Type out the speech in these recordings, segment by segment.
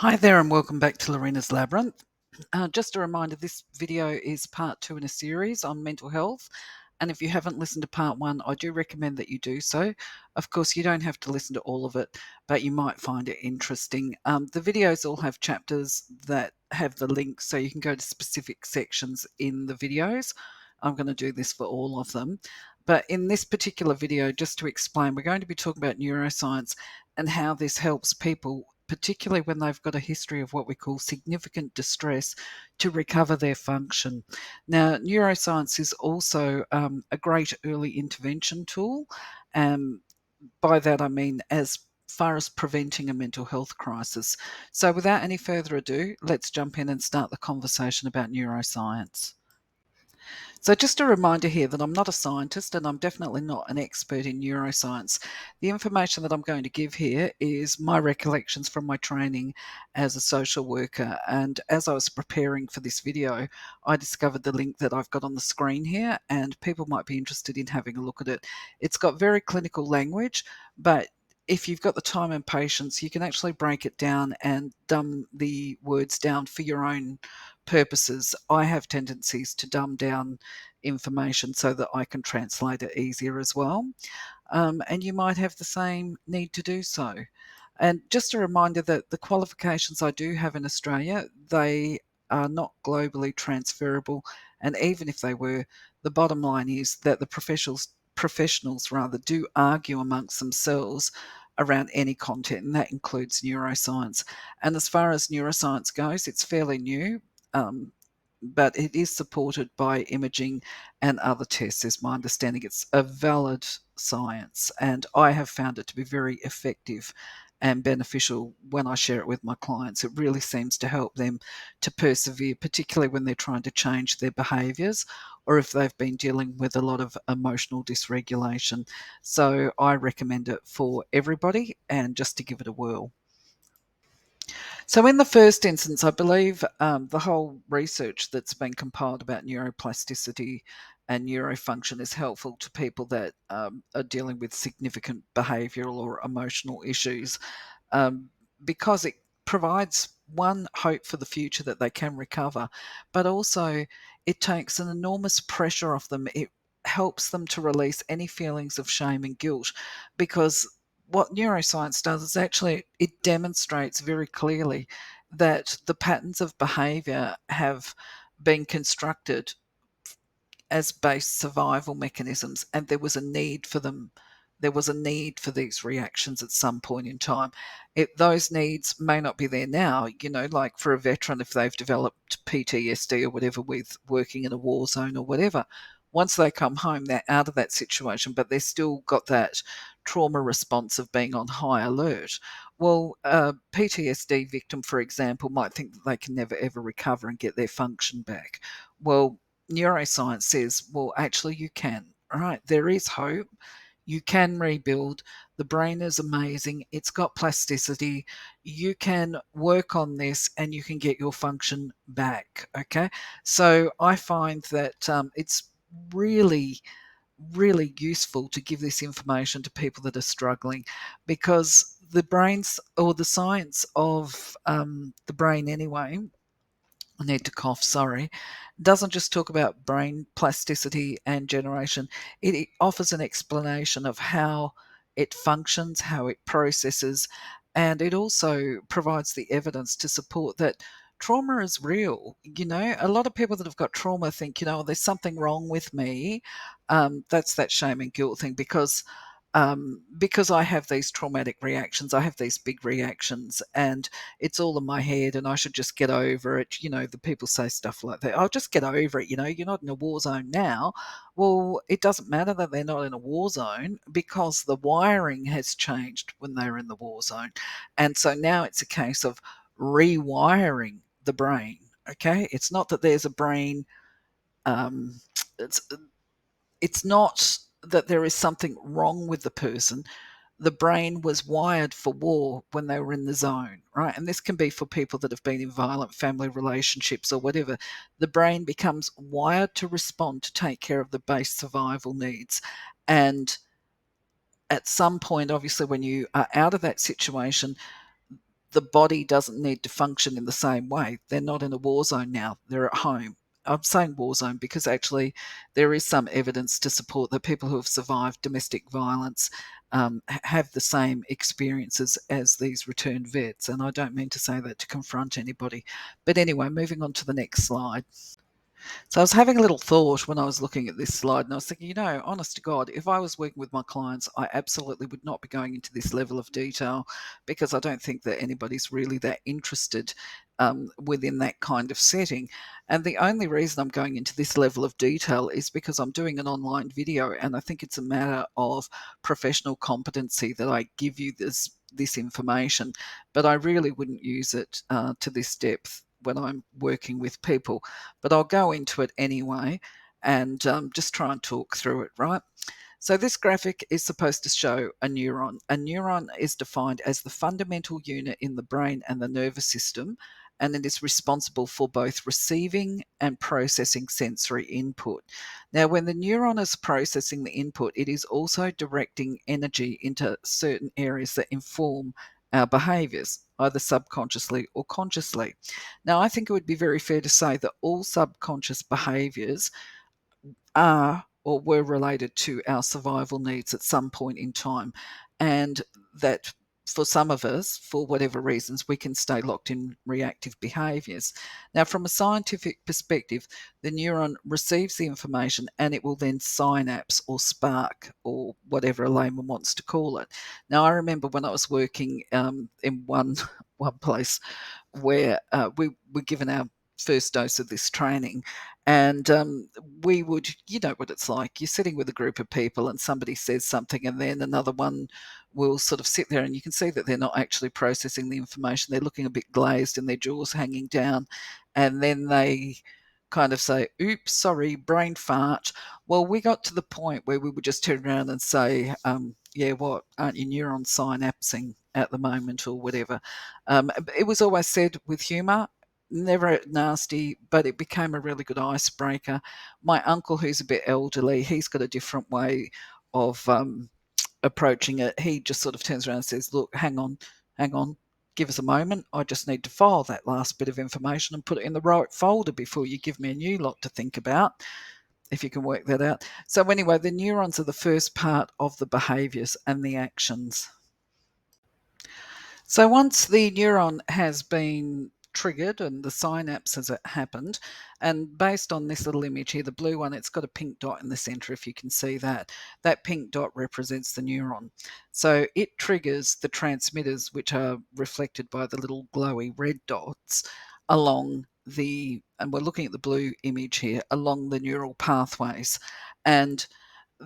Hi there and welcome back to Lorena's Labyrinth. Just a reminder, this video is part 2 in a series on mental health. And if you haven't listened to part 1, I do recommend that you do so. Of course, you don't have to listen to all of it, but you might find it interesting. The videos all have chapters that have the links, so you can go to specific sections in the videos. I'm going to do this for all of them. But in this particular video, just to explain, we're going to be talking about neuroscience and how this helps people, particularly when they've got a history of what we call significant distress, to recover their function. Now, neuroscience is also a great early intervention tool. By that, I mean as far as preventing a mental health crisis. So, without any further ado, let's jump in and start the conversation about neuroscience. So, just a reminder here that I'm not a scientist and I'm definitely not an expert in neuroscience. The information that I'm going to give here is my recollections from my training as a social worker. And as I was preparing for this video, I discovered the link that I've got on the screen here, and people might be interested in having a look at it. It's got very clinical language, but if you've got the time and patience, you can actually break it down and dumb the words down for your own purposes. I have tendencies to dumb down information so that I can translate it easier as well. And you might have the same need to do so. And just a reminder that the qualifications I do have in Australia, they are not globally transferable. And even if they were, the bottom line is that the professionals rather do argue amongst themselves around any content, and that includes neuroscience. And as far as neuroscience goes, it's fairly new. Um, but it is supported by imaging and other tests, is my understanding. It's a valid science, and I have found it to be very effective and beneficial when I share it with my clients. It really seems to help them to persevere, particularly when they're trying to change their behaviours or if they've been dealing with a lot of emotional dysregulation. So I recommend it for everybody, and just to give it a whirl. So, in the first instance, I believe the whole research that's been compiled about neuroplasticity and neurofunction is helpful to people that are dealing with significant behavioural or emotional issues, um, because it provides one hope for the future that they can recover, but also it takes an enormous pressure off them. It helps them to release any feelings of shame and guilt, because what neuroscience does is actually it demonstrates very clearly that the patterns of behavior have been constructed as base survival mechanisms, and there was a need for them. There was a need for these reactions at some point in time. Those needs may not be there now, like for a veteran, if they've developed PTSD or whatever with working in a war zone or whatever. Once they come home, they're out of that situation, but they've still got that trauma response of being on high alert. Well, a PTSD victim, for example, might think that they can never ever recover and get their function back. Well, neuroscience says, well, actually, you can, right? There is hope. You can rebuild. The brain is amazing. It's got plasticity. You can work on this and you can get your function back. Okay. So I find that it's really, really useful to give this information to people that are struggling, because the brains, or the science of the brain anyway, I need to cough, sorry, doesn't just talk about brain plasticity and generation. It offers an explanation of how it functions, how it processes, and it also provides the evidence to support that trauma is real. A lot of people that have got trauma think, there's something wrong with me. That's that shame and guilt thing, because I have these traumatic reactions, I have these big reactions, and it's all in my head, and I should just get over it. The people say stuff like that. I'll just get over it. You're not in a war zone now. Well, it doesn't matter that they're not in a war zone, because the wiring has changed when they were in the war zone. And so now it's a case of rewiring the brain. Okay. It's not that there's a brain. Um, it's it's not that there is something wrong with the person. The brain was wired for war when they were in the zone, right? And this can be for people that have been in violent family relationships or whatever. The brain becomes wired to respond, to take care of the base survival needs. And at some point, obviously, when you are out of that situation, the body doesn't need to function in the same way. They're not in a war zone now, they're at home. I'm saying war zone because actually there is some evidence to support that people who have survived domestic violence have the same experiences as these returned vets. And I don't mean to say that to confront anybody. But anyway, moving on to the next slide. So I was having a little thought when I was looking at this slide, and I was thinking, honest to God, if I was working with my clients, I absolutely would not be going into this level of detail because I don't think that anybody's really that interested within that kind of setting. And the only reason I'm going into this level of detail is because I'm doing an online video, and I think it's a matter of professional competency that I give you this information, but I really wouldn't use it to this depth when I'm working with people. But I'll go into it anyway and just try and talk through it, right? So this graphic is supposed to show a neuron. A neuron is defined as the fundamental unit in the brain and the nervous system, and it is responsible for both receiving and processing sensory input. Now, when the neuron is processing the input, it is also directing energy into certain areas that inform our behaviours, either subconsciously or consciously. Now, I think it would be very fair to say that all subconscious behaviours are or were related to our survival needs at some point in time, and that for some of us, for whatever reasons, we can stay locked in reactive behaviours. Now, from a scientific perspective, the neuron receives the information and it will then synapse or spark or whatever a layman wants to call it. Now, I remember when I was working in one place where we were given our first dose of this training, and we would, you know what it's like, you're sitting with a group of people and somebody says something and then another one will sort of sit there and you can see that they're not actually processing the information. They're looking a bit glazed and their jaws hanging down, and then they kind of say, oops, sorry, brain fart. Well, we got to the point where we would just turn around and say, yeah, what, aren't your neurons synapsing at the moment or whatever? It was always said with humour, never nasty, but it became a really good icebreaker. My uncle, who's a bit elderly, he's got a different way of approaching it. He just sort of turns around and says, look, hang on, give us a moment. I just need to file that last bit of information and put it in the right folder before you give me a new lot to think about, if you can work that out. So anyway, the neurons are the first part of the behaviours and the actions. So once the neuron has been triggered and the synapse has happened, and based on this little image here, the blue one, it's got a pink dot in the center, if you can see that. That pink dot represents the neuron. So it triggers the transmitters, which are reflected by the little glowy red dots along the, and we're looking at the blue image here, along the neural pathways. And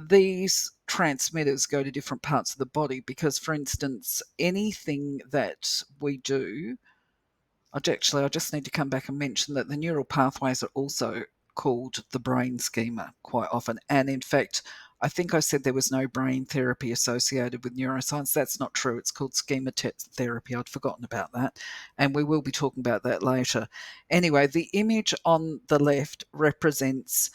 these transmitters go to different parts of the body because, for instance, anything that we do, I just need to come back and mention that the neural pathways are also called the brain schema quite often. And in fact, I think I said there was no brain therapy associated with neuroscience. That's not true. It's called schema therapy. I'd forgotten about that. And we will be talking about that later. Anyway, the image on the left represents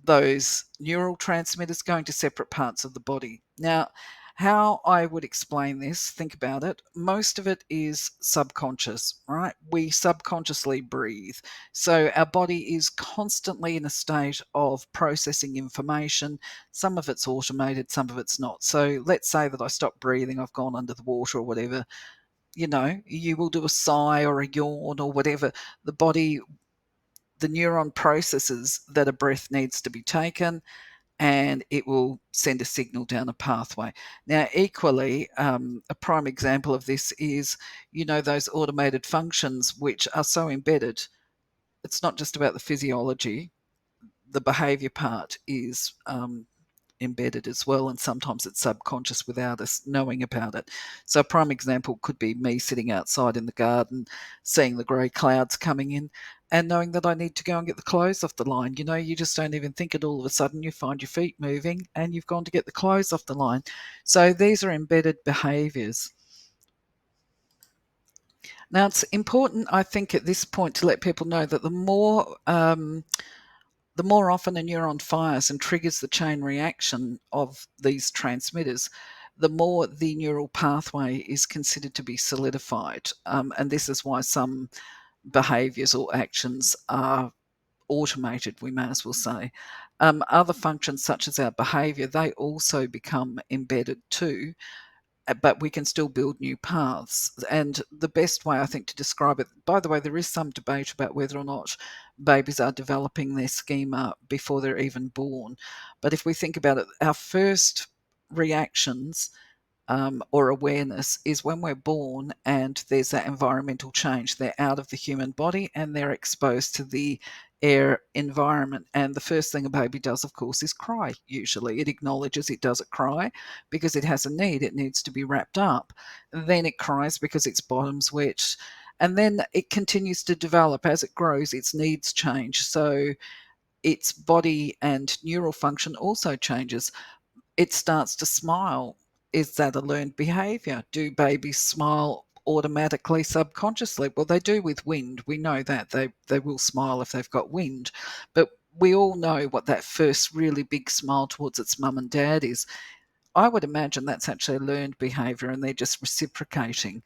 those neural transmitters going to separate parts of the body. Now, how I would explain this, think about it, most of it is subconscious, right? We subconsciously breathe. So our body is constantly in a state of processing information. Some of it's automated, some of it's not. So let's say that I stop breathing, I've gone under the water or whatever. You will do a sigh or a yawn or whatever. The body, the neuron processes that a breath needs to be taken, and it will send a signal down a pathway. Now, equally, a prime example of this is, those automated functions which are so embedded. It's not just about the physiology. The behavior part is embedded as well, and sometimes it's subconscious without us knowing about it. So a prime example could be me sitting outside in the garden, seeing the grey clouds coming in and knowing that I need to go and get the clothes off the line. You just don't even think it. All of a sudden you find your feet moving and you've gone to get the clothes off the line. So these are embedded behaviours. Now, it's important, I think, at this point to let people know that the more often a neuron fires and triggers the chain reaction of these transmitters, the more the neural pathway is considered to be solidified. And this is why some behaviours or actions are automated, we may as well say. Other functions, such as our behaviour, they also become embedded too, but we can still build new paths. And the best way, I think, to describe it, by the way, there is some debate about whether or not babies are developing their schema before they're even born. But if we think about it, our first reactions or awareness is when we're born and there's that environmental change. They're out of the human body and they're exposed to the air environment. And the first thing a baby does, of course, is cry. Usually it acknowledges it doesn't cry because it has a need. It needs to be wrapped up. And then it cries because its bottom's wet. And then it continues to develop. As it grows, its needs change. So its body and neural function also changes. It starts to smile. Is that a learned behavior? Do babies smile automatically, subconsciously? Well, they do with wind. We know that they will smile if they've got wind. But we all know what that first really big smile towards its mum and dad is. I would imagine that's actually a learned behavior and they're just reciprocating.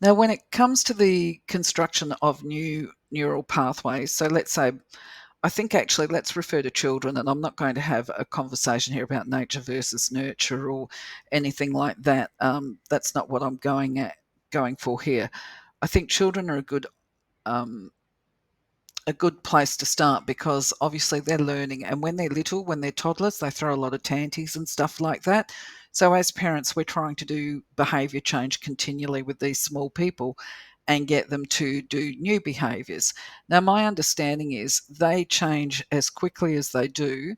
Now, when it comes to the construction of new neural pathways, so let's say, I think actually let's refer to children, and I'm not going to have a conversation here about nature versus nurture or anything like that. That's not what I'm going for here. I think children are um, a good place to start because obviously they're learning, and when they're little, when they're toddlers, they throw a lot of tanties and stuff like that. So as parents, we're trying to do behaviour change continually with these small people and get them to do new behaviours. Now, my understanding is they change as quickly as they do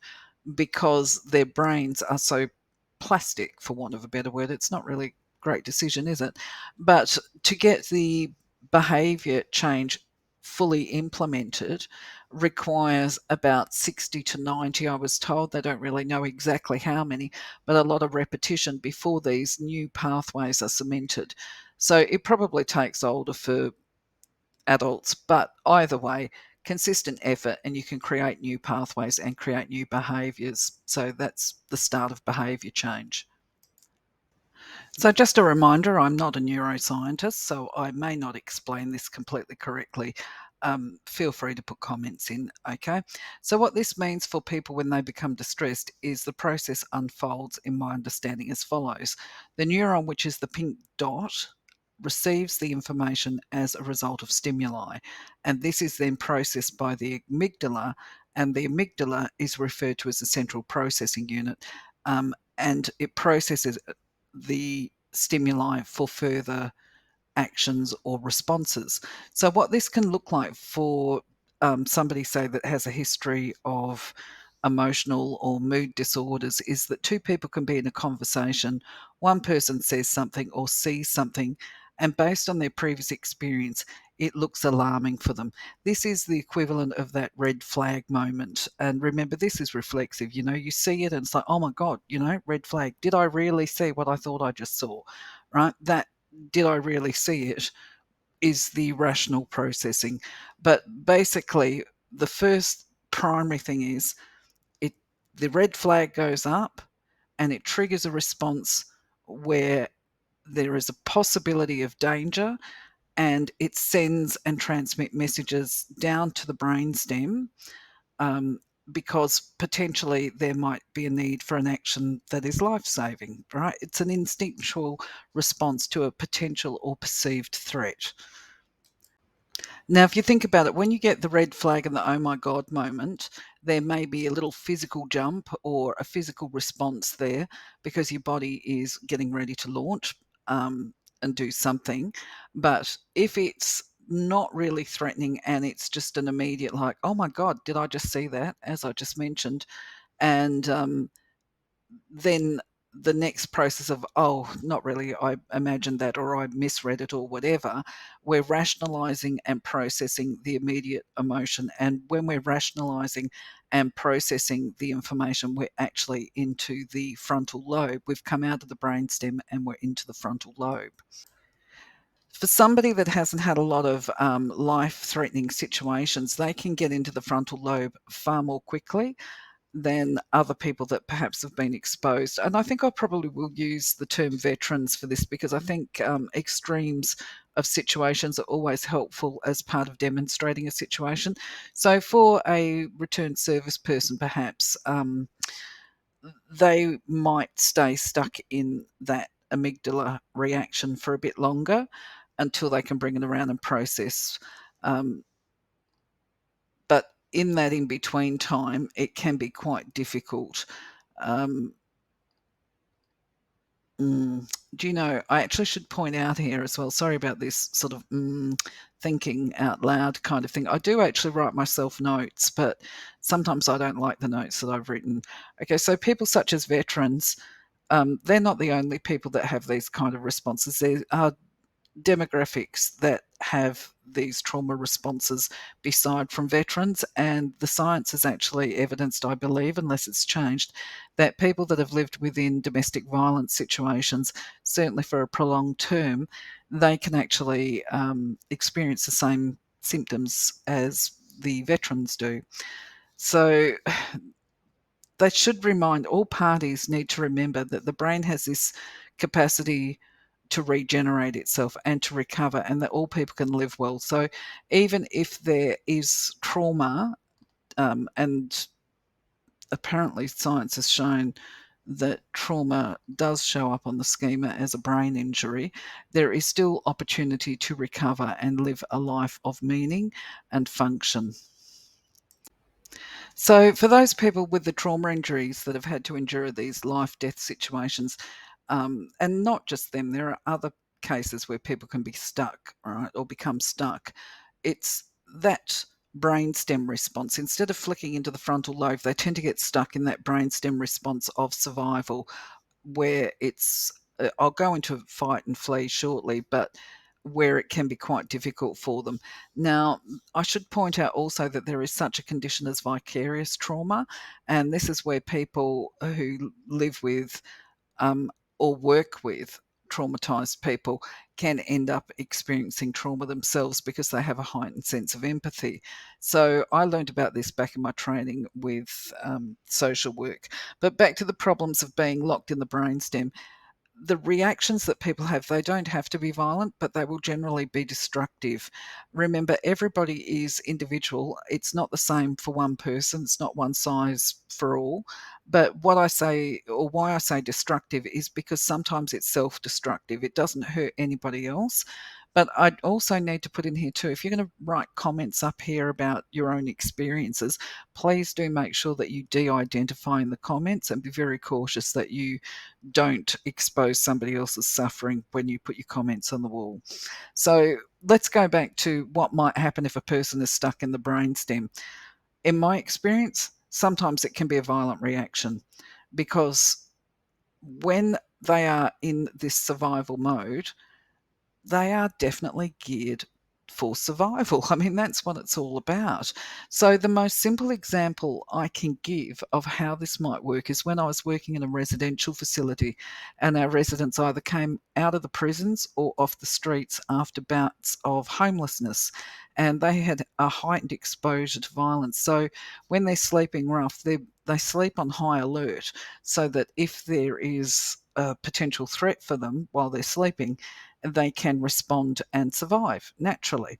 because their brains are so plastic, for want of a better word. It's not really a great decision, is it? But to get the behaviour change fully implemented requires about 60 to 90. I was told, they don't really know exactly how many, but a lot of repetition before these new pathways are cemented. So it probably takes older for adults, but either way, consistent effort and you can create new pathways and create new behaviours. So that's the start of behaviour change. So, just a reminder, I'm not a neuroscientist, so I may not explain this completely correctly. Feel free to put comments in, okay? So, what this means for people when they become distressed is the process unfolds, in my understanding, as follows. The neuron, which is the pink dot, receives the information as a result of stimuli, and this is then processed by the amygdala, and the amygdala is referred to as the central processing unit, and it processes the stimuli for further actions or responses. So, what this can look like for somebody, say, that has a history of emotional or mood disorders is that two people can be in a conversation. One person says something or sees something, and based on their previous experience, it looks alarming for them. This is the equivalent of that red flag moment. And remember, this is reflexive. You know, you see it and it's like, oh my God, you know, red flag. Did I really see what I thought I just saw? Right? That did I really see it is the rational processing. But basically, the first primary thing is it the red flag goes up and it triggers a response where there is a possibility of danger, and it sends and transmit messages down to the brainstem, um, because potentially there might be a need for an action that is life-saving, right? It's an instinctual response to a potential or perceived threat. Now, if you think about it, when you get the red flag and the oh my God moment, there may be a little physical jump or a physical response there because your body is getting ready to launch and do something. But if it's not really threatening and it's just an immediate, like, oh my God, did I just see that? As I just mentioned. And then the next process of, oh, not really, I imagined that or I misread it or whatever, we're rationalizing and processing the immediate emotion. And when we're rationalizing and processing the information, we're actually into the frontal lobe. We've come out of the brainstem and we're into the frontal lobe. For somebody that hasn't had a lot of life threatening situations, they can get into the frontal lobe far more quickly. than other people that perhaps have been exposed. And I think I probably will use the term veterans for this, because I think extremes of situations are always helpful as part of demonstrating a situation. So for a returned service person, perhaps they might stay stuck in that amygdala reaction for a bit longer until they can bring it around and process. Um, but in that in between time, it can be quite difficult. Um, do you know, I actually should point out here as well, sorry about this sort of thinking out loud kind of thing. I do actually write myself notes, but sometimes I don't like the notes that I've written. Okay, so people such as veterans, they're not the only people that have these kind of responses. There are demographics that have these trauma responses beside from veterans, and the science has actually evidenced, I believe, unless it's changed, that people that have lived within domestic violence situations, certainly for a prolonged term, they can actually experience the same symptoms as the veterans do. So they should remind, all parties need to remember that the brain has this capacity to regenerate itself and to recover, and that all people can live well. So even if there is trauma, and apparently science has shown that trauma does show up on the schema as a brain injury, there is still opportunity to recover and live a life of meaning and function. So, for those people with the trauma injuries that have had to endure these life death situations, and not just them, there are other cases where people can be stuck, right, or become stuck. It's that brainstem response. Instead of flicking into the frontal lobe, they tend to get stuck in that brainstem response of survival, where it's I'll go into fight and flee shortly, but where it can be quite difficult for them. Now, I should point out also that there is such a condition as vicarious trauma, and this is where people who live with um, or work with traumatized people can end up experiencing trauma themselves because they have a heightened sense of empathy. So I learned about this back in my training with social work. But back to the problems of being locked in the brainstem, the reactions that people have, they don't have to be violent, but they will generally be destructive. Remember, everybody is individual. It's not the same for one person, it's not one size for all. But what I say, or why I say destructive, is because sometimes it's self destructive. It doesn't hurt anybody else. But I also need to put in here too, if you're going to write comments up here about your own experiences, please do make sure that you de identify in the comments and be very cautious that you don't expose somebody else's suffering when you put your comments on the wall. So let's go back to what might happen if a person is stuck in the brainstem. In my experience, sometimes it can be a violent reaction, because when they are in this survival mode, they are definitely geared for survival. I mean, that's what it's all about. So, the most simple example I can give of how this might work is when I was working in a residential facility, and our residents either came out of the prisons or off the streets after bouts of homelessness. And they had a heightened exposure to violence. So, when they're sleeping rough, they sleep on high alert, so that if there is a potential threat for them while they're sleeping, they can respond and survive naturally.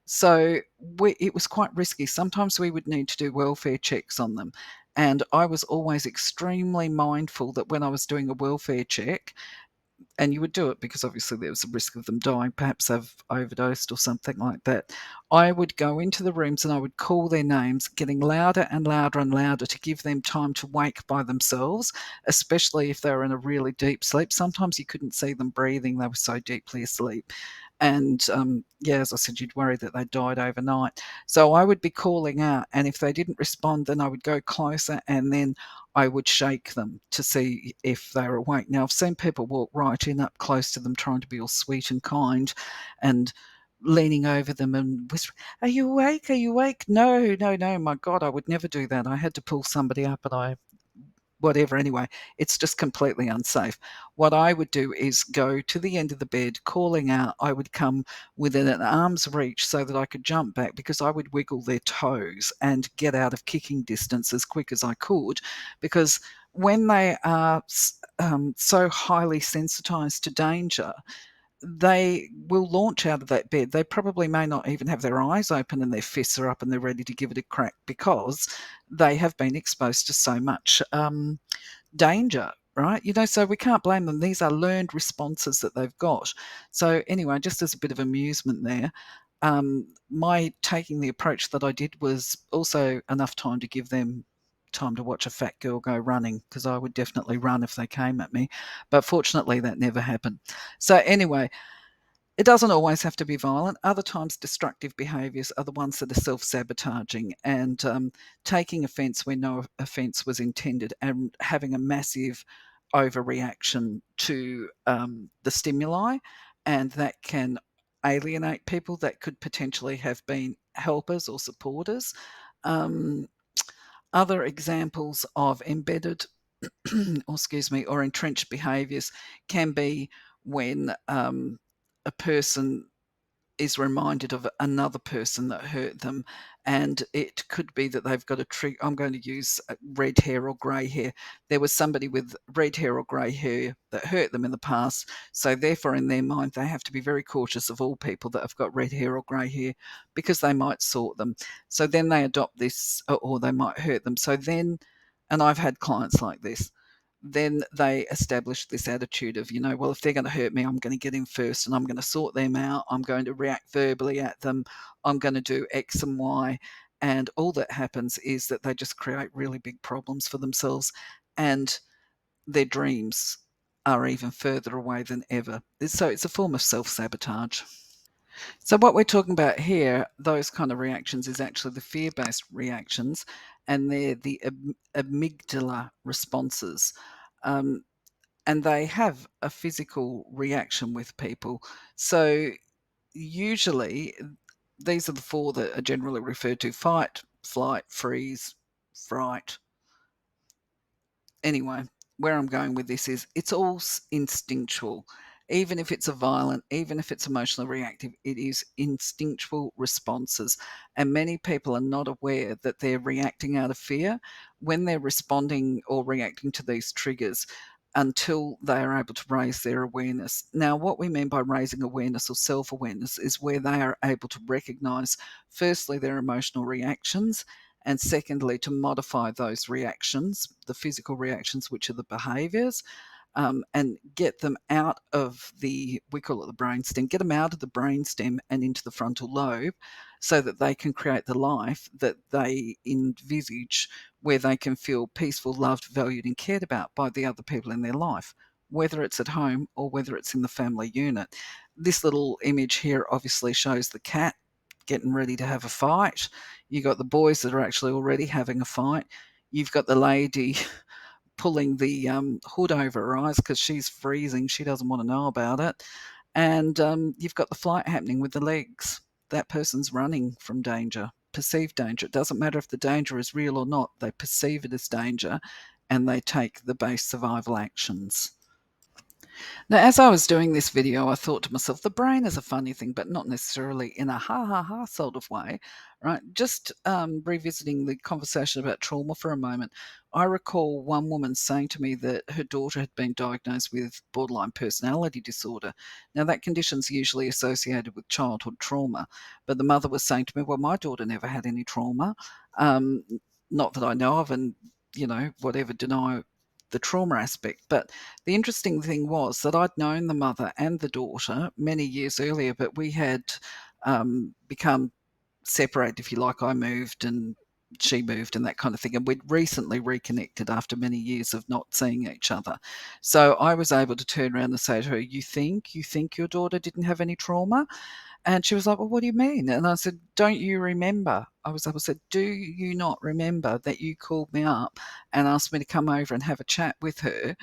So it was quite risky. Sometimes we would need to do welfare checks on them. And I was always extremely mindful that when I was doing a welfare check, and you would do it because obviously there was a risk of them dying, perhaps they've overdosed or something like that. I would go into the rooms and I would call their names, getting louder and louder and louder to give them time to wake by themselves, especially if they were in a really deep sleep. Sometimes you couldn't see them breathing, they were so deeply asleep. And yeah, as I said, you'd worry that they died overnight. So I would be calling out, and if they didn't respond, then I would go closer, and then I would shake them to see if they were awake. Now, I've seen people walk right in up close to them, trying to be all sweet and kind, and leaning over them and whispering, "Are you awake? Are you awake?" No, no, no, my God, I would never do that. I had to pull somebody up, and I whatever. Anyway, it's just completely unsafe. What I would do is go to the end of the bed, calling out. I would come within an arm's reach so that I could jump back, because I would wiggle their toes and get out of kicking distance as quick as I could, because when they are so highly sensitized to danger, they will launch out of that bed. They probably may not even have their eyes open and their fists are up and they're ready to give it a crack, because they have been exposed to so much danger, right? So we can't blame them. These are learned responses that they've got. So anyway, just as a bit of amusement there, my taking the approach that I did was also enough time to give them time to watch a fat girl go running, because I would definitely run if they came at me. But fortunately, that never happened. So anyway, it doesn't always have to be violent. Other times, destructive behaviours are the ones that are self sabotaging, and taking offence where no offence was intended, and having a massive overreaction to the stimuli. And that can alienate people that could potentially have been helpers or supporters. Um, Other examples of embedded or excuse me, or entrenched behaviours can be when a person is reminded of another person that hurt them, and it could be that they've got a trick. I'm going to use red hair or grey hair. There was somebody with red hair or grey hair that hurt them in the past, so therefore in their mind they have to be very cautious of all people that have got red hair or grey hair, because they might sort them. So then they adopt this, or they might hurt them. So then, and I've had clients like this, then they establish this attitude of, well, if they're going to hurt me, I'm going to get in first and I'm going to sort them out. I'm going to react verbally at them. I'm going to do X and Y. And all that happens is that they just create really big problems for themselves, and their dreams are even further away than ever. So it's a form of self sabotage. So, what we're talking about here, those kind of reactions, is actually the fear based reactions, and they're the amygdala responses. Um, and they have a physical reaction with people. So, usually, these are the four that are generally referred to: fight, flight, freeze, fright. Anyway, where I'm going with this is it's all instinctual. Even if it's a violent, even if it's emotionally reactive, it is instinctual responses. And many people are not aware that they're reacting out of fear when they're responding or reacting to these triggers, until they are able to raise their awareness. Now, what we mean by raising awareness or self awareness is where they are able to recognize, firstly, their emotional reactions, and secondly, to modify those reactions, the physical reactions, which are the behaviors, and get them out of we call it the brainstem, get them out of the brainstem and into the frontal lobe, so that they can create the life that they envisage, where they can feel peaceful, loved, valued, and cared about by the other people in their life, whether it's at home or whether it's in the family unit. This little image here obviously shows the cat getting ready to have a fight. You got the boys that are actually already having a fight. You've got the lady pulling the hood over her eyes because she's freezing. She doesn't want to know about it. And you've got the flight happening with the legs. That person's running from danger, perceived danger. It doesn't matter if the danger is real or not. They perceive it as danger, and they take the base survival actions. Now, as I was doing this video, I thought to myself, the brain is a funny thing, but not necessarily in a ha ha ha sort of way, right? Just revisiting the conversation about trauma for a moment, I recall one woman saying to me that her daughter had been diagnosed with borderline personality disorder. Now, that condition's usually associated with childhood trauma, but the mother was saying to me, well, my daughter never had any trauma, um, not that I know of, and, whatever, deny the trauma aspect. But the interesting thing was that I'd known the mother and the daughter many years earlier, but we had become separated, if you like. I moved and she moved and that kind of thing. And we'd recently reconnected after many years of not seeing each other. So I was able to turn around and say to her, you think your daughter didn't have any trauma? And she was like, well, what do you mean? And I said, don't you remember? I said, do you not remember that you called me up and asked me to come over and have a chat with her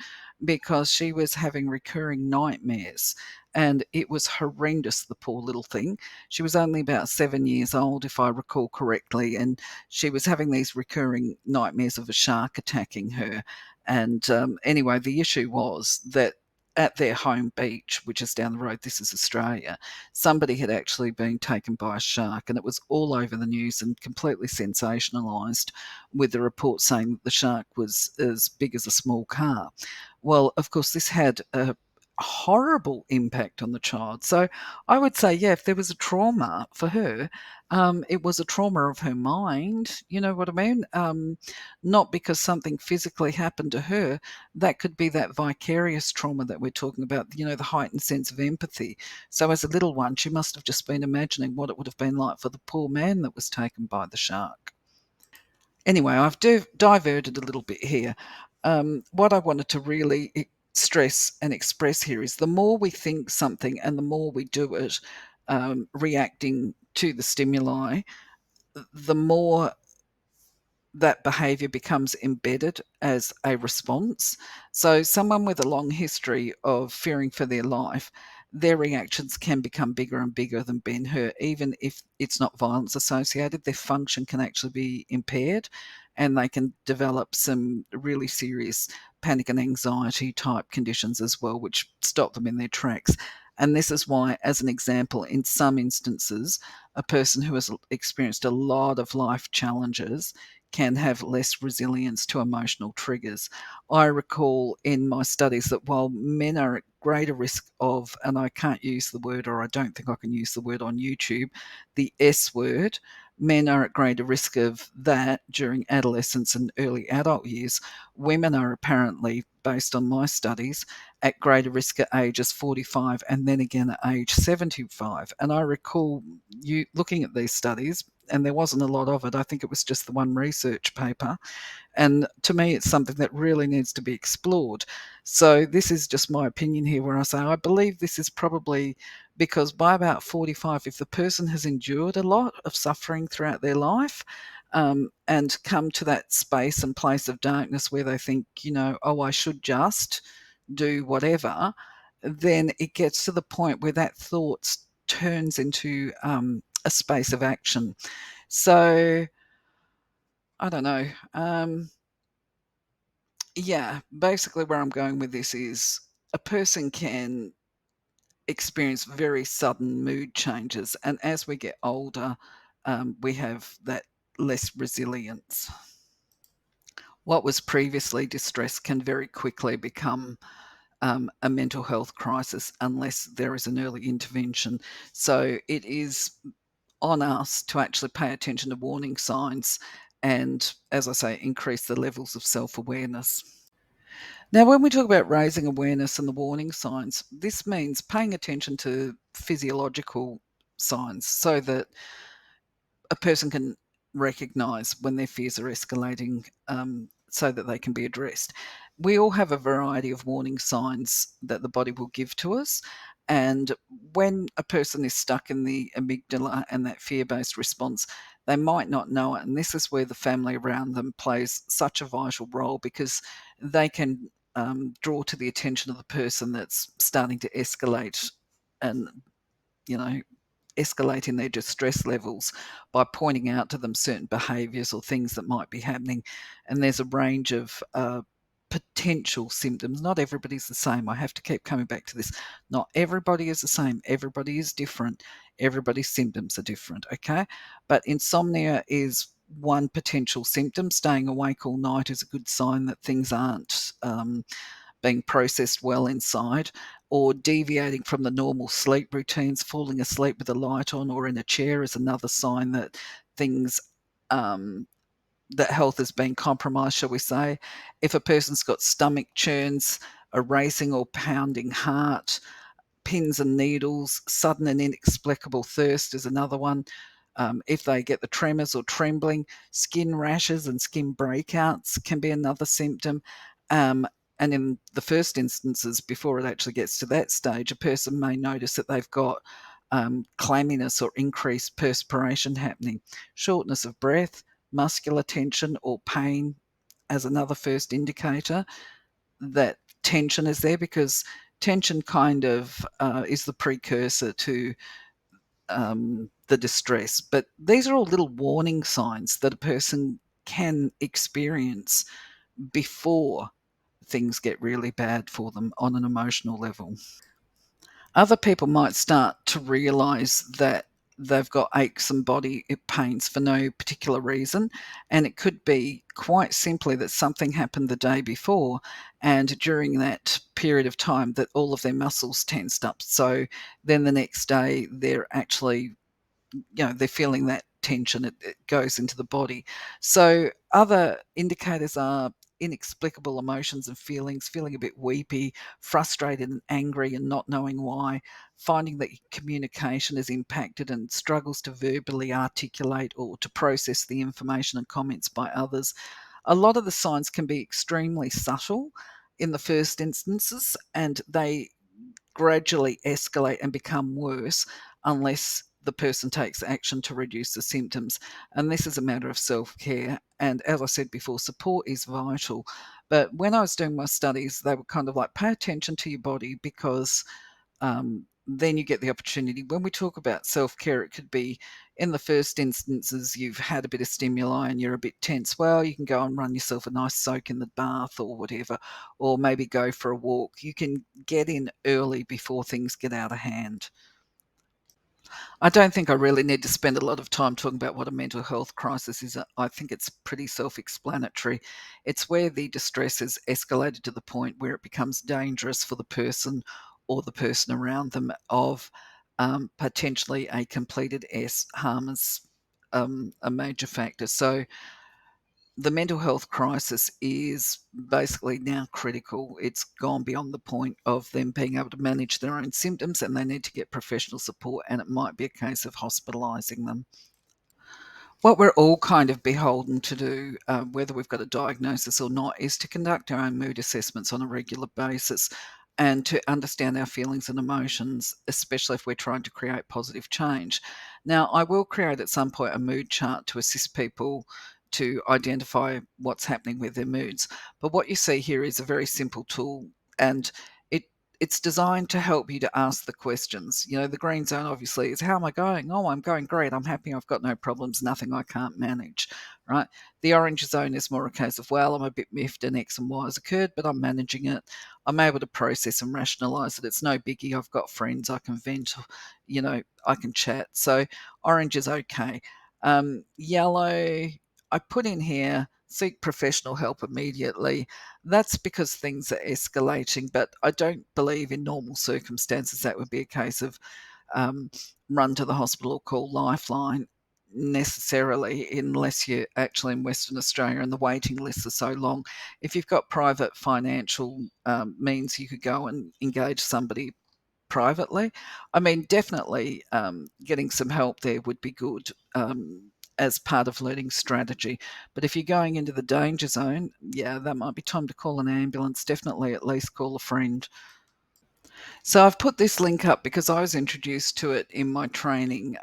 because she was having recurring nightmares? And it was horrendous, the poor little thing. She was only about 7 years old, if I recall correctly, and she was having these recurring nightmares of a shark attacking her. And anyway, the issue was that at their home beach, which is down the road, this is Australia, somebody had actually been taken by a shark, and it was all over the news and completely sensationalised, with the report saying that the shark was as big as a small car. Well, of course, this had a horrible impact on the child. So I would say, yeah, if there was a trauma for her, it was a trauma of her mind. You know what I mean? Not because something physically happened to her. That could be that vicarious trauma that we're talking about, the heightened sense of empathy. So as a little one, she must have just been imagining what it would have been like for the poor man that was taken by the shark. Anyway, I've diverted a little bit here. What I wanted to really stress and express here is the more we think something and the more we do it, reacting to the stimuli, the more that behavior becomes embedded as a response. So, someone with a long history of fearing for their life, their reactions can become bigger and bigger than Ben Hur, even if it's not violence associated. Their function can actually be impaired, and they can develop some really serious panic and anxiety type conditions as well, which stop them in their tracks. And this is why, as an example, in some instances, a person who has experienced a lot of life challenges can have less resilience to emotional triggers. I recall in my studies that while men are at greater risk of, and I can't use the word, or I don't think I can use the word on YouTube, the S word, men are at greater risk of that during adolescence and early adult years. Women are apparently, based on my studies, at greater risk at ages 45 and then again at age 75. And I recall you looking at these studies, and there wasn't a lot of it. I think it was just the one research paper. And to me, it's something that really needs to be explored. So, this is just my opinion here, where I say I believe this is probably because by about 45, if the person has endured a lot of suffering throughout their life, and come to that space and place of darkness where they think, oh, I should just do whatever, then it gets to the point where that thought turns into a space of action. So, I don't know. Yeah, basically, where I'm going with this is a person can experience very sudden mood changes, and as we get older, we have that less resilience. What was previously distress can very quickly become a mental health crisis unless there is an early intervention. So it is on us to actually pay attention to warning signs and, as I say, increase the levels of self awareness. Now, when we talk about raising awareness and the warning signs, this means paying attention to physiological signs so that a person can recognize when their fears are escalating, so that they can be addressed. We all have a variety of warning signs that the body will give to us. And when a person is stuck in the amygdala and that fear based response, they might not know it. And this is where the family around them plays such a vital role, because they can draw to the attention of the person that's starting to escalate and, you know, escalating their distress levels by pointing out to them certain behaviours or things that might be happening. And there's a range of potential symptoms. Not everybody's the same. I have to keep coming back to this. Not everybody is the same. Everybody is different. Everybody's symptoms are different, okay? But insomnia is one potential symptom. Staying awake all night is a good sign that things aren't being processed well inside, or deviating from the normal sleep routines, falling asleep with a light on or in a chair is another sign that things, that health has been compromised, shall we say. If a person's got stomach churns, a racing or pounding heart, pins and needles, sudden and inexplicable thirst is another one. If they get the tremors or trembling, skin rashes and skin breakouts can be another symptom. Um, and in the first instances, before it actually gets to that stage, a person may notice that they've got clamminess or increased perspiration happening, shortness of breath, muscular tension or pain as another first indicator that tension is there, because tension kind of is the precursor to the distress. But these are all little warning signs that a person can experience before things get really bad for them on an emotional level. Other people might start to realize that they've got aches and body pains for no particular reason. And it could be quite simply that something happened the day before, and during that period of time, that all of their muscles tensed up. So then the next day, they're actually, they're feeling that tension, it goes into the body. So other indicators are inexplicable emotions and feelings, feeling a bit weepy, frustrated and angry and not knowing why, finding that your communication is impacted and struggles to verbally articulate or to process the information and comments by others. A lot of the signs can be extremely subtle in the first instances, and they gradually escalate and become worse unless the person takes action to reduce the symptoms. And this is a matter of self care. And as I said before, support is vital. But when I was doing my studies, they were kind of like, pay attention to your body, because then you get the opportunity. When we talk about self care, it could be in the first instances, you've had a bit of stimuli and you're a bit tense. Well, you can go and run yourself a nice soak in the bath or whatever, or maybe go for a walk. You can get in early before things get out of hand. I don't think I really need to spend a lot of time talking about what a mental health crisis is. I think it's pretty self explanatory. It's where the distress is escalated to the point where it becomes dangerous for the person or the person around them, of potentially a completed S. Harm is a major factor. So the mental health crisis is basically now critical. It's gone beyond the point of them being able to manage their own symptoms, and they need to get professional support, and it might be a case of hospitalising them. What we're all kind of beholden to do, whether we've got a diagnosis or not, is to conduct our own mood assessments on a regular basis and to understand our feelings and emotions, especially if we're trying to create positive change. Now, I will create at some point a mood chart to assist people to identify what's happening with their moods. But what you see here is a very simple tool, and it it's designed to help you to ask the questions. The green zone obviously is, how am I going? Oh, I'm going great. I'm happy. I've got no problems, nothing I can't manage, right? The orange zone is more a case of, well, I'm a bit miffed and X and Y has occurred, but I'm managing it. I'm able to process and rationalize it. It's no biggie. I've got friends. I can vent, I can chat. So orange is okay. Yellow, I put in here, seek professional help immediately. That's because things are escalating, but I don't believe in normal circumstances that would be a case of um, run to the hospital or call Lifeline necessarily, unless you're actually in Western Australia and the waiting lists are so long. If you've got private financial means, you could go and engage somebody privately. I mean, definitely getting some help there would be good. As part of learning strategy. But if you're going into the danger zone, yeah, that might be time to call an ambulance. Definitely at least call a friend. So I've put this link up because I was introduced to it in my training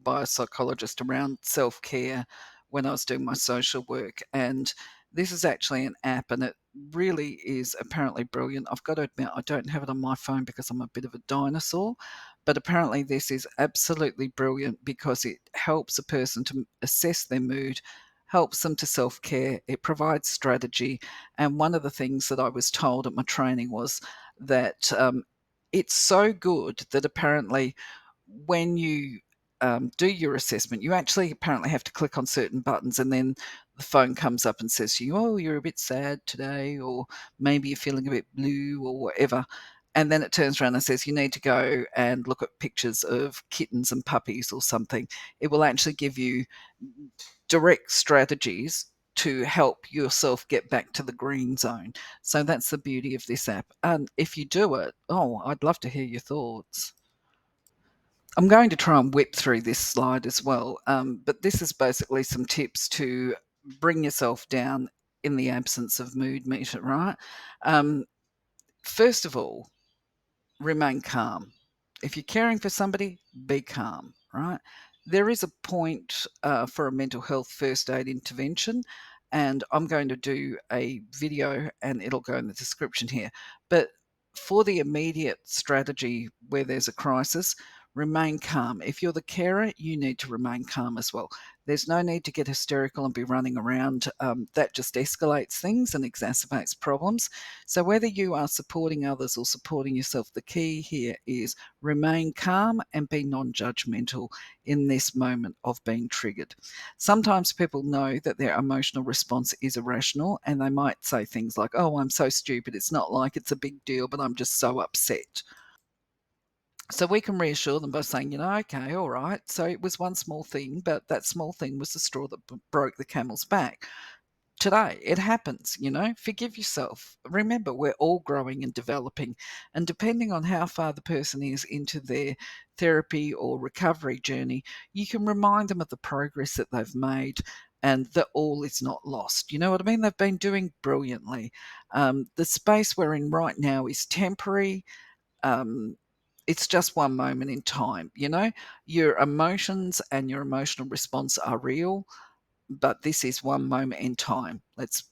by a psychologist around self care when I was doing my social work. And this is actually an app, and it really is apparently brilliant. I've got to admit, I don't have it on my phone because I'm a bit of a dinosaur. But apparently, this is absolutely brilliant because it helps a person to assess their mood, helps them to self care, it provides strategy. And one of the things that I was told at my training was that it's so good that apparently when you do your assessment, you actually apparently have to click on certain buttons, and then the phone comes up and says to you, oh, you're a bit sad today, or maybe you're feeling a bit blue, or whatever. And then it turns around and says, you need to go and look at pictures of kittens and puppies or something. It will actually give you direct strategies to help yourself get back to the green zone. So that's the beauty of this app. And if you do it, oh, I'd love to hear your thoughts. I'm going to try and whip through this slide as well, but this is basically some tips to bring yourself down in the absence of mood meter, right? Um, First of all, remain calm. If you're caring for somebody, be calm, right? There is a point for a mental health first aid intervention, and I'm going to do a video and it'll go in the description here. But for the immediate strategy where there's a crisis, remain calm. If you're the carer, you need to remain calm as well. There's no need to get hysterical and be running around. That just escalates things and exacerbates problems. So, whether you are supporting others or supporting yourself, the key here is remain calm and be non judgmental in this moment of being triggered. Sometimes people know that their emotional response is irrational and they might say things like, "Oh, I'm so stupid. It's not like it's a big deal, but I'm just so upset." So we can reassure them by saying, okay, all right. So it was one small thing, but that small thing was the straw that broke the camel's back. Today, it happens, forgive yourself. Remember, we're all growing and developing. And depending on how far the person is into their therapy or recovery journey, you can remind them of the progress that they've made and that all is not lost. You know what I mean? They've been doing brilliantly. The space we're in right now is temporary. Um, it's just one moment in time, your emotions and your emotional response are real, but this is one moment in time.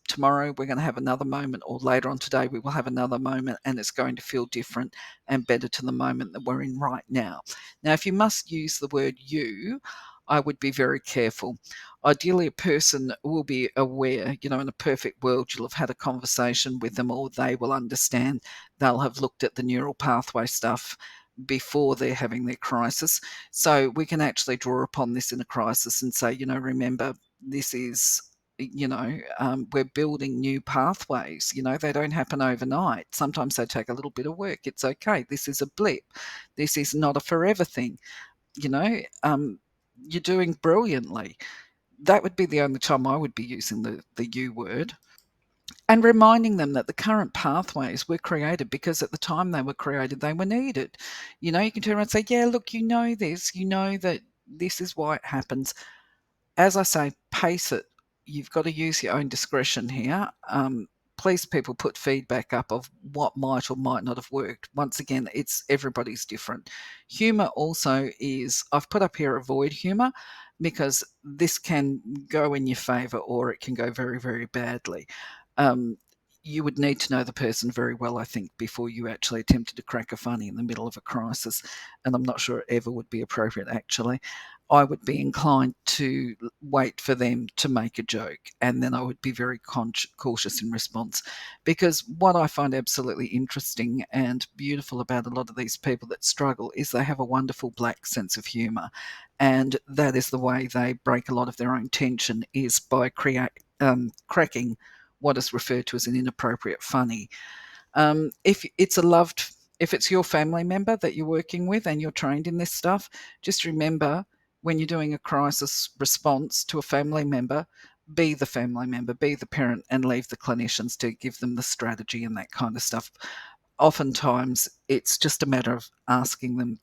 Tomorrow we're going to have another moment, or later on today we will have another moment, and it's going to feel different and better to the moment that we're in right now. Now, if you must use the word you, I would be very careful. Ideally, a person will be aware, in a perfect world, you'll have had a conversation with them, or they will understand. They'll have looked at the neural pathway stuff before they're having their crisis. So we can actually draw upon this in a crisis and say, remember, this is we're building new pathways. They don't happen overnight. Sometimes they take a little bit of work. It's okay. This is a blip. This is not a forever thing. you know you're doing brilliantly. That would be the only time I would be using the you word, and reminding them that the current pathways were created because at the time they were created, they were needed. You can turn around and say, yeah, look, this, that this is why it happens. As I say, pace it. You've got to use your own discretion here. Please, people, put feedback up of what might or might not have worked. Once again, it's everybody's different. Humour also is, I've put up here avoid humour because this can go in your favour or it can go very, very badly. You would need to know the person very well, I think, before you actually attempted to crack a funny in the middle of a crisis. And I'm not sure it ever would be appropriate, actually. I would be inclined to wait for them to make a joke, and then I would be very cautious in response. Because what I find absolutely interesting and beautiful about a lot of these people that struggle is they have a wonderful black sense of humour, and that is the way they break a lot of their own tension, is by cracking what is referred to as an inappropriate funny. If it's if it's your family member that you're working with and you're trained in this stuff, just remember, when you're doing a crisis response to a family member, be the family member, be the parent, and leave the clinicians to give them the strategy and that kind of stuff. Oftentimes, it's just a matter of asking them,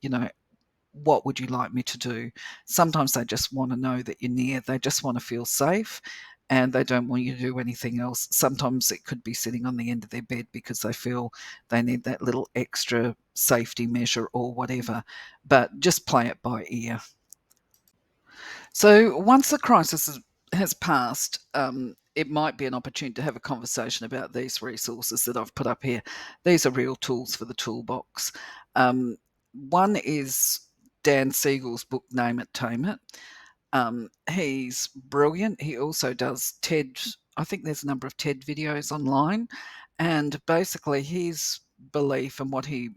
what would you like me to do? Sometimes they just want to know that you're near. They just want to feel safe and they don't want you to do anything else. Sometimes it could be sitting on the end of their bed because they feel they need that little extra safety measure or whatever. But just play it by ear. So once the crisis has passed, it might be an opportunity to have a conversation about these resources that I've put up here. These are real tools for the toolbox. One is Dan Siegel's book, Name It, Tame It. He's brilliant. He also does TED. I think there's a number of TED videos online. And basically, his belief and what he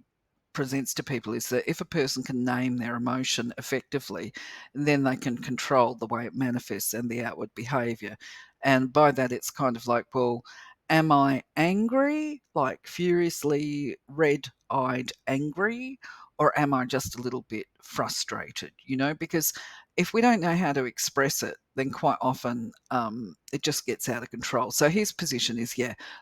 presents to people is that if a person can name their emotion effectively, then they can control the way it manifests and the outward behavior. And by that, it's kind of like, well, am I angry, like furiously red eyed angry? Or am I just a little bit frustrated? Because if we don't know how to express it, then quite often it just gets out of control. So his position is,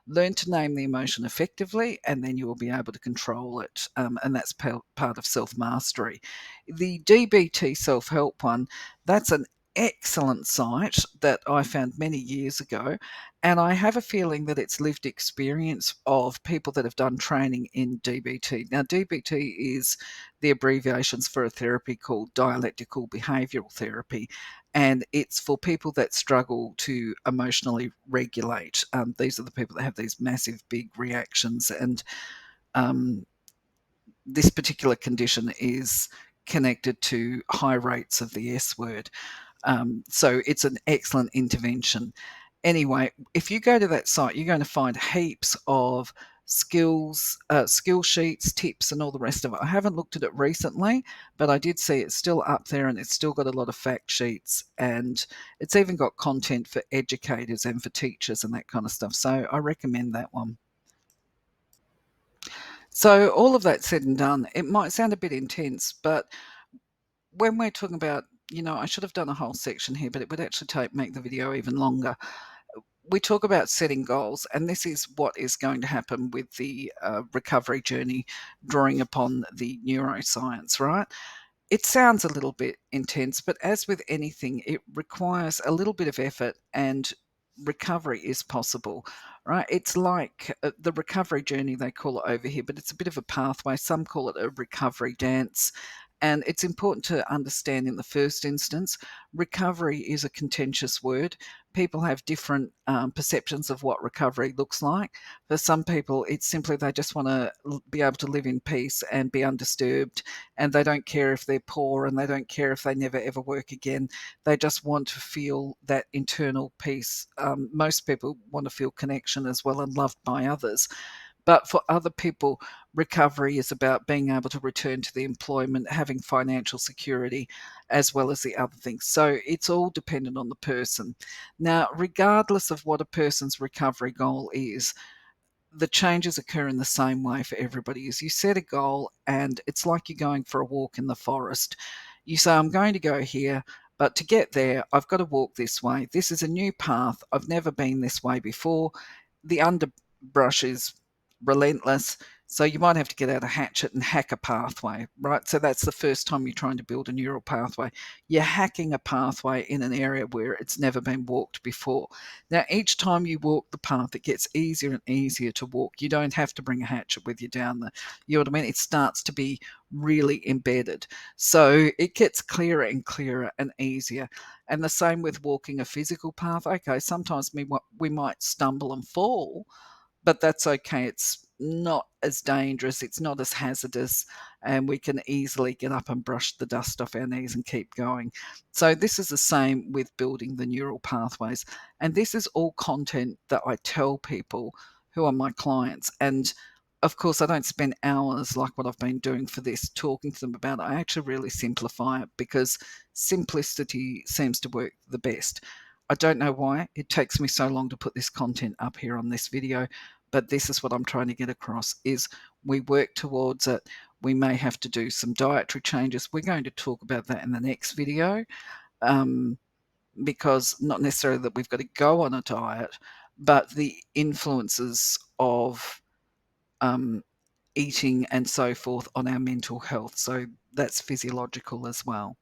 learn to name the emotion effectively, and then you will be able to control it. And that's part of self-mastery. The DBT self-help one, that's an excellent site that I found many years ago, and I have a feeling that it's lived experience of people that have done training in DBT. Now, DBT is the abbreviations for a therapy called dialectical behavioral therapy, and it's for people that struggle to emotionally regulate. These are the people that have these massive, big reactions, and um, this particular condition is connected to high rates of the S word. So it's an excellent intervention. Anyway, if you go to that site, you're going to find heaps of skill sheets, tips, and all the rest of it. I haven't looked at it recently, but I did see it's still up there, and it's still got a lot of fact sheets, and it's even got content for educators and for teachers and that kind of stuff. So I recommend that one. So all of that said and done, it might sound a bit intense, but when we're talking about, I should have done a whole section here, but it would actually make the video even longer. We talk about setting goals, and this is what is going to happen with the recovery journey, drawing upon the neuroscience, right? It sounds a little bit intense, but as with anything, it requires a little bit of effort, and recovery is possible, right? It's like the recovery journey, they call it over here, but it's a bit of a pathway. Some call it a recovery dance. And it's important to understand in the first instance, recovery is a contentious word. People have different perceptions of what recovery looks like. For some people, it's simply they just want to be able to live in peace and be undisturbed, and they don't care if they're poor, and they don't care if they never ever work again. They just want to feel that internal peace. Most people want to feel connection as well and loved by others. But for other people, recovery is about being able to return to the employment, having financial security, as well as the other things. So it's all dependent on the person. Now, regardless of what a person's recovery goal is, the changes occur in the same way for everybody. Is you set a goal, and it's like you're going for a walk in the forest. You say, I'm going to go here, but to get there, I've got to walk this way. This is a new path. I've never been this way before. The underbrush is relentless. So you might have to get out a hatchet and hack a pathway, right? So that's the first time you're trying to build a neural pathway. You're hacking a pathway in an area where it's never been walked before. Now, each time you walk the path, it gets easier and easier to walk. You don't have to bring a hatchet with you down there. You know what I mean? It starts to be really embedded. So it gets clearer and clearer and easier. And the same with walking a physical path. Okay, sometimes we might stumble and fall, but that's okay. It's not as dangerous, it's not as hazardous, and we can easily get up and brush the dust off our knees and keep going. So, this is the same with building the neural pathways. And this is all content that I tell people who are my clients. And of course, I don't spend hours like what I've been doing for this talking to them about it. I actually really simplify it because simplicity seems to work the best. I don't know why it takes me so long to put this content up here on this video, but this is what I'm trying to get across is we work towards it. We may have to do some dietary changes. We're going to talk about that in the next video, because not necessarily that we've got to go on a diet, but the influences of eating and so forth on our mental health. So that's physiological as well.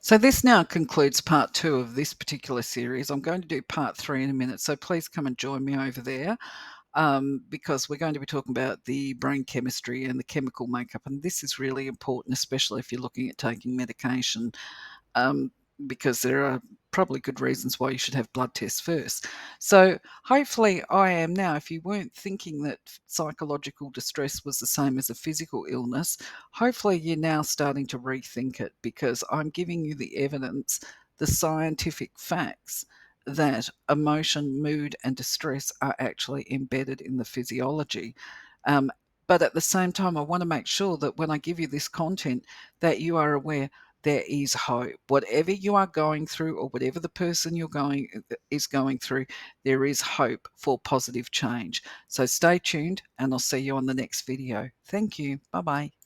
So this now concludes part 2 of this particular series. I'm going to do part 3 in a minute, so please come and join me over there, because we're going to be talking about the brain chemistry and the chemical makeup, and this is really important, especially if you're looking at taking medication, because there are probably good reasons why you should have blood tests first. So hopefully I am now, if you weren't thinking that psychological distress was the same as a physical illness, hopefully you're now starting to rethink it, because I'm giving you the evidence, the scientific facts that emotion, mood, and distress are actually embedded in the physiology. But at the same time, I want to make sure that when I give you this content, that you are aware there is hope. Whatever you are going through, or whatever the person is going through, there is hope for positive change. So stay tuned, and I'll see you on the next video. Thank you. Bye bye.